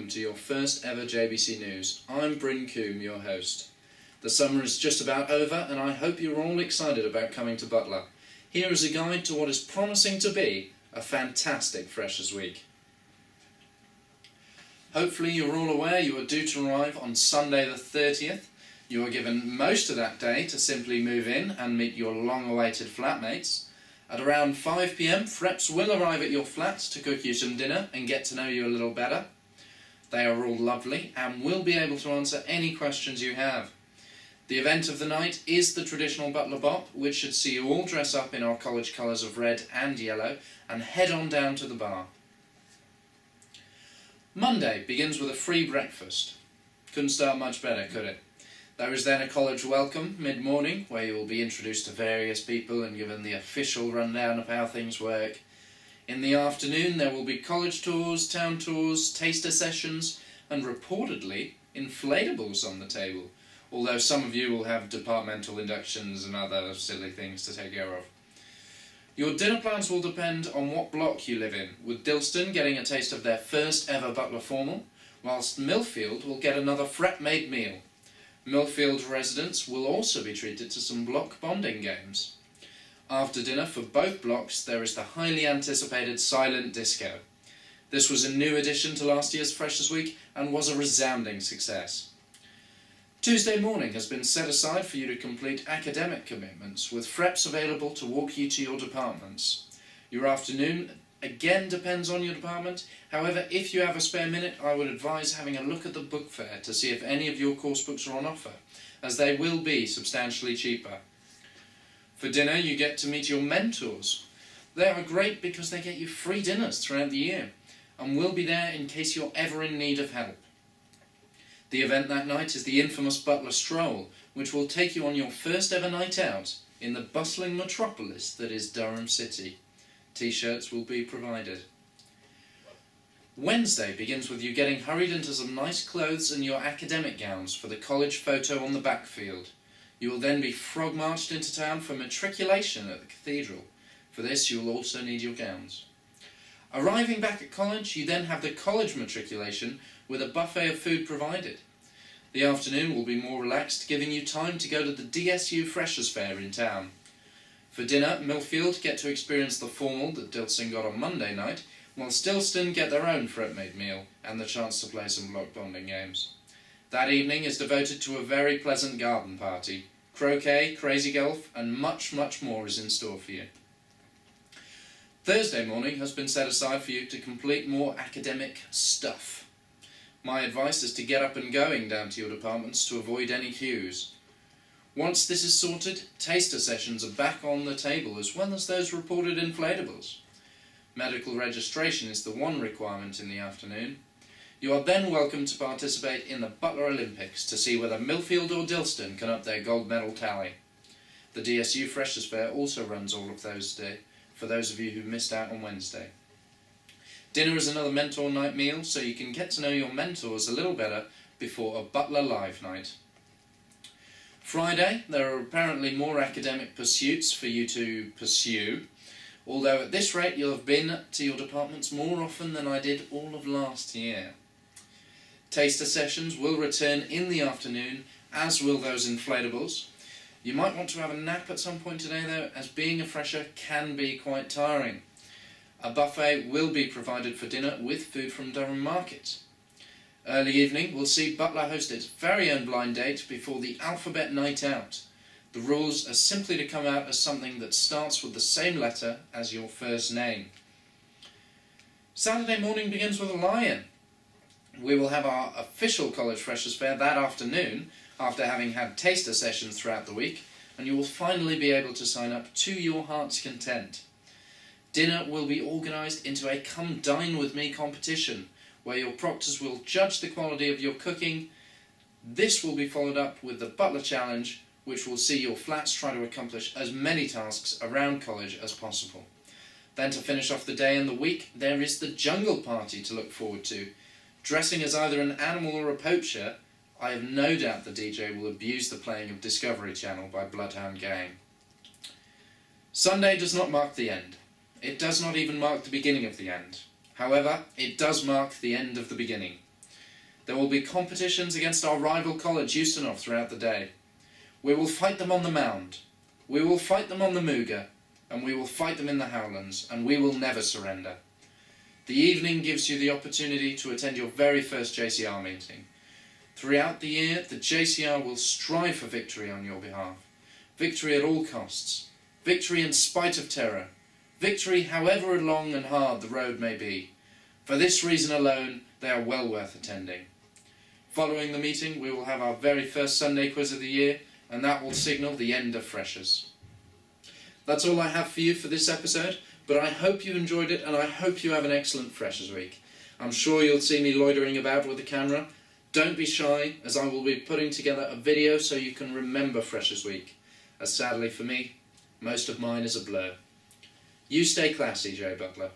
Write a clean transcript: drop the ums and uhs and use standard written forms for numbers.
welcome to your first ever JBC News. I'm Bryn Coombe, your host. The summer is just about over and I hope you're all excited about coming to Butler. Here is a guide to what is promising to be a fantastic Freshers' Week. Hopefully you're all aware you are due to arrive on Sunday the 30th. You are given most of that day to simply move in and meet your long-awaited flatmates. At around 5 p.m, Freps will arrive at your flat to cook you some dinner and get to know you a little better. They are all lovely and will be able to answer any questions you have. The event of the night is the traditional Butler Bop, which should see you all dress up in our college colours of red and yellow and head on down to the bar. Monday begins with a free breakfast. Couldn't start much better, could it? There is then a college welcome mid-morning where you will be introduced to various people and given the official rundown of how things work. In the afternoon there will be college tours, town tours, taster sessions and reportedly inflatables on the table, although some of you will have departmental inductions and other silly things to take care of. Your dinner plans will depend on what block you live in, with Dilston getting a taste of their first ever Butler formal, whilst Millfield will get another Frep-made meal. Millfield residents will also be treated to some block bonding games. After dinner for both blocks there is the highly anticipated silent disco. This was a new addition to last year's Freshers' Week and was a resounding success. Tuesday morning has been set aside for you to complete academic commitments, with Freps available to walk you to your departments. Your afternoon again depends on your department. However, if you have a spare minute, I would advise having a look at the book fair to see if any of your course books are on offer, as they will be substantially cheaper. For dinner, you get to meet your mentors. They are great because they get you free dinners throughout the year, and will be there in case you're ever in need of help. The event that night is the infamous Butler Stroll, which will take you on your first ever night out in the bustling metropolis that is Durham City. T-shirts will be provided. Wednesday begins with you getting hurried into some nice clothes and your academic gowns for the college photo on the backfield. You will then be frog-marched into town for matriculation at the cathedral. For this you will also need your gowns. Arriving back at college, you then have the college matriculation with a buffet of food provided. The afternoon will be more relaxed, giving you time to go to the DSU Freshers' Fair in town. For dinner, Millfield get to experience the formal that Dilston got on Monday night, whilst Dilston get their own Frep-made meal and the chance to play some block bonding games. That evening is devoted to a very pleasant garden party. Croquet, crazy golf and much more is in store for you. Thursday morning has been set aside for you to complete more academic stuff. My advice is to get up and going down to your departments to avoid any queues. Once this is sorted, taster sessions are back on the table as well as those reported inflatables. Medical registration is the one requirement in the afternoon. You are then welcome to participate in the Butler Olympics to see whether Millfield or Dilston can up their gold medal tally. The DSU Freshers' Fair also runs all of those days, for those of you who missed out on Wednesday. Dinner is another mentor night meal, so you can get to know your mentors a little better before a Butler Live night. Friday, there are apparently more academic pursuits for you to pursue, although at this rate you'll have been to your departments more often than I did all of last year. Taster sessions will return in the afternoon, as will those inflatables. You might want to have a nap at some point today though, as being a fresher can be quite tiring. A buffet will be provided for dinner with food from Durham Market. Early evening will see Butler host its very own blind date before the alphabet night out. The rules are simply to come out as something that starts with the same letter as your first name. Saturday morning begins with a lie-in. We will have our official College Freshers' Fair that afternoon, after having had taster sessions throughout the week, and you will finally be able to sign up to your heart's content. Dinner will be organised into a Come Dine With Me competition, where your proctors will judge the quality of your cooking. This will be followed up with the Butler Challenge, which will see your flats try to accomplish as many tasks around college as possible. Then to finish off the day and the week, there is the Jungle Party to look forward to. Dressing as either an animal or a poacher, I have no doubt the DJ will abuse the playing of Discovery Channel by Bloodhound Gang. Sunday does not mark the end. It does not even mark the beginning of the end. However, it does mark the end of the beginning. There will be competitions against our rival college, Ustanov, throughout the day. We will fight them on the mound, we will fight them on the Muga, and we will fight them in the Howlands, and we will never surrender. The evening gives you the opportunity to attend your very first JCR meeting. Throughout the year, the JCR will strive for victory on your behalf. Victory at all costs. Victory in spite of terror. Victory however long and hard the road may be. For this reason alone, they are well worth attending. Following the meeting, we will have our very first Sunday quiz of the year, and that will signal the end of freshers. That's all I have for you for this episode, but I hope you enjoyed it and I hope you have an excellent Freshers Week. I'm sure you'll see me loitering about with the camera. Don't be shy, as I will be putting together a video so you can remember Freshers Week, as sadly for me, most of mine is a blur. You stay classy, Jay Butler.